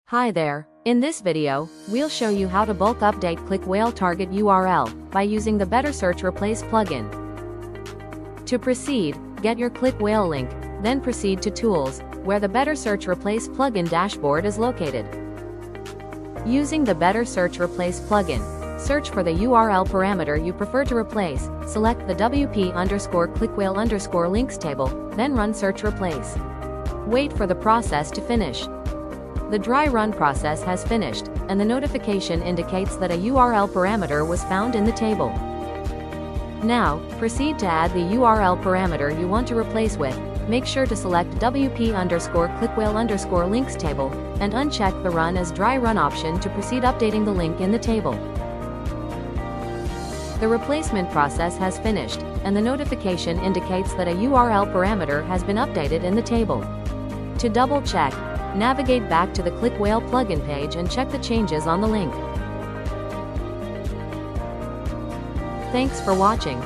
Hi there. In this video, we'll show you how to bulk update ClickWhale Target URL by using the Better Search Replace plugin. To proceed, get your ClickWhale link, then proceed to Tools, where the Better Search Replace plugin dashboard is located. Using the Better Search Replace plugin, search for the URL parameter you prefer to replace, select the WP_ClickWhale_links table, then run Search Replace. Wait for the process to finish. The dry run process has finished, and the notification indicates that a URL parameter was found in the table. Now, proceed to add the URL parameter you want to replace with. Make sure to select WP_ClickWhale_links table, and uncheck the Run as Dry Run option to proceed updating the link in the table. The replacement process has finished, and the notification indicates that a URL parameter has been updated in the table. To double-check, navigate back to the ClickWhale plugin page and check the changes on the link. Thanks for watching.